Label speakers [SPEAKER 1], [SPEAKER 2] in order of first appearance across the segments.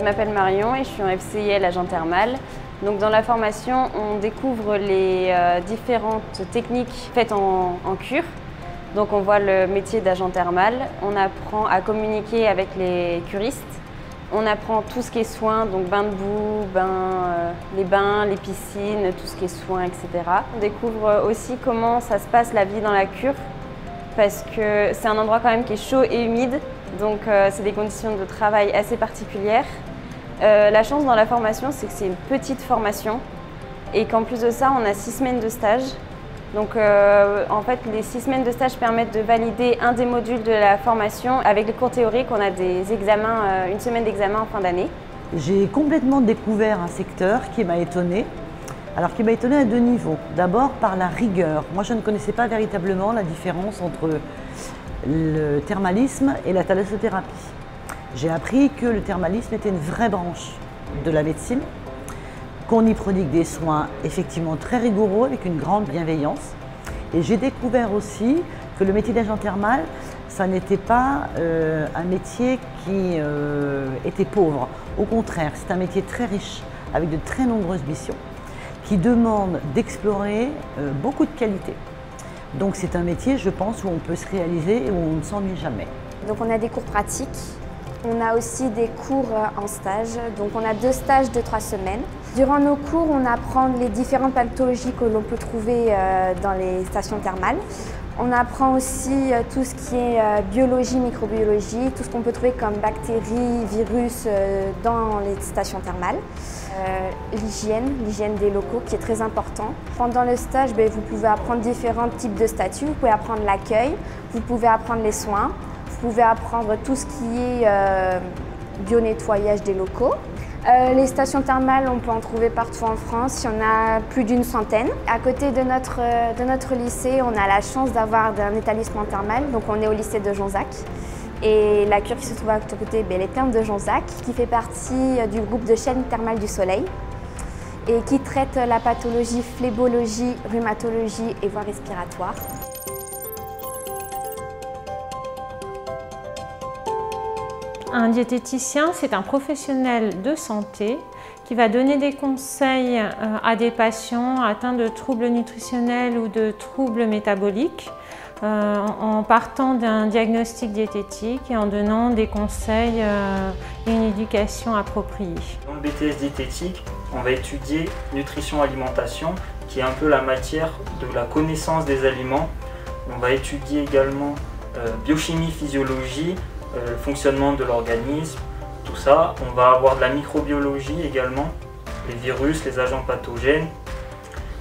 [SPEAKER 1] m'appelle Marion et je suis en FCIL agent thermal. Donc dans la formation, on découvre les différentes techniques faites en cure. Donc on voit le métier d'agent thermal, on apprend à communiquer avec les curistes, on apprend tout ce qui est soins, donc bains de boue, les bains, les piscines, tout ce qui est soins, etc. On découvre aussi comment ça se passe la vie dans la cure, parce que c'est un endroit quand même qui est chaud et humide, donc c'est des conditions de travail assez particulières. La chance dans la formation, c'est que c'est une petite formation et qu'en plus de ça, on a 6 semaines de stage. Donc en fait, les 6 semaines de stage permettent de valider un des modules de la formation. Avec les cours théoriques, on a des examens, une semaine d'examen en fin d'année.
[SPEAKER 2] J'ai complètement découvert un secteur qui m'a étonnée. Alors qui m'a étonnée à 2 niveaux. D'abord par la rigueur. Moi, je ne connaissais pas véritablement la différence entre le thermalisme et la thalassothérapie. J'ai appris que le thermalisme était une vraie branche de la médecine, qu'on y prodigue des soins effectivement très rigoureux avec une grande bienveillance. Et j'ai découvert aussi que le métier d'agent thermal, ça n'était pas un métier qui était pauvre. Au contraire, c'est un métier très riche, avec de très nombreuses missions, qui demande d'explorer beaucoup de qualités. Donc c'est un métier, je pense, où on peut se réaliser et où on ne s'ennuie jamais.
[SPEAKER 3] Donc on a des cours pratiques. On a aussi des cours en stage, donc on a 2 stages de 3 semaines. Durant nos cours, on apprend les différentes pathologies que l'on peut trouver dans les stations thermales. On apprend aussi tout ce qui est biologie, microbiologie, tout ce qu'on peut trouver comme bactéries, virus dans les stations thermales. L'hygiène des locaux qui est très important. Pendant le stage, vous pouvez apprendre différents types de statuts. Vous pouvez apprendre l'accueil, vous pouvez apprendre les soins. Vous pouvez apprendre tout ce qui est bio-nettoyage des locaux. Les stations thermales, on peut en trouver partout en France, il y en a plus d'1 centaine. À côté de notre lycée, on a la chance d'avoir un établissement thermal, donc on est au lycée de Jonzac. Et la cure qui se trouve à côté, les thermes de Jonzac, qui fait partie du groupe de chaînes thermales du Soleil et qui traite la pathologie, phlébologie, rhumatologie et voies respiratoires.
[SPEAKER 4] Un diététicien, c'est un professionnel de santé qui va donner des conseils à des patients atteints de troubles nutritionnels ou de troubles métaboliques en partant d'un diagnostic diététique et en donnant des conseils et une éducation appropriée.
[SPEAKER 5] Dans le BTS diététique, on va étudier nutrition-alimentation qui est un peu la matière de la connaissance des aliments. On va étudier également biochimie, physiologie, le fonctionnement de l'organisme, tout ça. On va avoir de la microbiologie également, les virus, les agents pathogènes.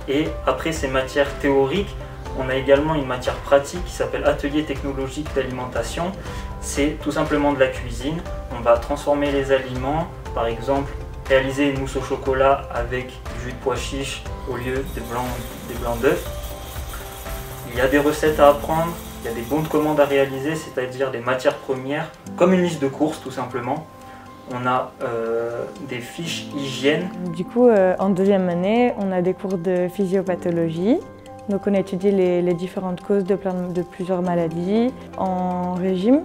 [SPEAKER 5] Et après ces matières théoriques, on a également une matière pratique qui s'appelle atelier technologique d'alimentation. C'est tout simplement de la cuisine. On va transformer les aliments, par exemple réaliser une mousse au chocolat avec du jus de pois chiche au lieu des blancs d'œufs. Il y a des recettes à apprendre. Il y a des bons de commande à réaliser, c'est-à-dire des matières premières, comme une liste de courses tout simplement. On a des fiches hygiène.
[SPEAKER 6] Du coup, en 2e année, on a des cours de physiopathologie. Donc on a étudié les différentes causes de plusieurs maladies. En régime,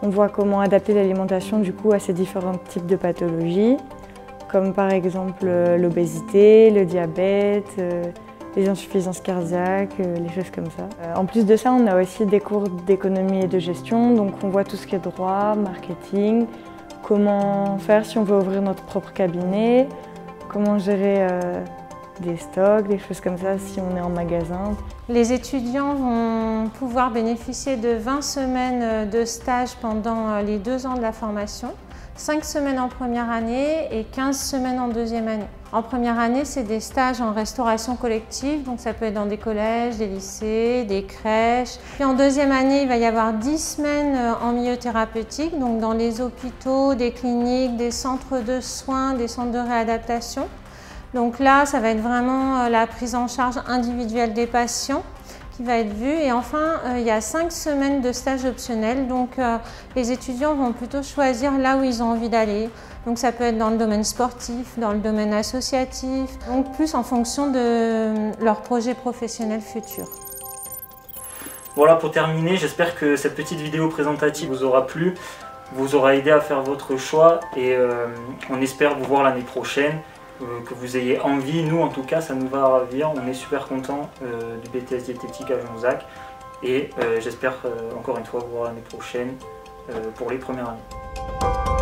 [SPEAKER 6] on voit comment adapter l'alimentation du coup à ces différents types de pathologies, comme par exemple l'obésité, le diabète, les insuffisances cardiaques, les choses comme ça. En plus de ça, on a aussi des cours d'économie et de gestion, donc on voit tout ce qui est droit, marketing, comment faire si on veut ouvrir notre propre cabinet, comment gérer des stocks, des choses comme ça si on est en magasin.
[SPEAKER 4] Les étudiants vont pouvoir bénéficier de 20 semaines de stage pendant les 2 ans de la formation. 5 semaines en première année et 15 semaines en 2e année. En première année, c'est des stages en restauration collective, donc ça peut être dans des collèges, des lycées, des crèches. Puis en 2e année, il va y avoir 10 semaines en milieu thérapeutique, donc dans les hôpitaux, des cliniques, des centres de soins, des centres de réadaptation. Donc là, ça va être vraiment la prise en charge individuelle des patients qui va être vue. Et enfin, il y a 5 semaines de stage optionnel. Donc les étudiants vont plutôt choisir là où ils ont envie d'aller. Donc ça peut être dans le domaine sportif, dans le domaine associatif, donc plus en fonction de leur projet professionnel futur.
[SPEAKER 5] Voilà, pour terminer, j'espère que cette petite vidéo présentative vous aura plu. vous aura aidé à faire votre choix et on espère vous voir l'année prochaine, que vous ayez envie. Nous en tout cas ça nous va ravir, on est super contents du BTS diététique à Jonzac et j'espère encore une fois vous voir l'année prochaine pour les premières années.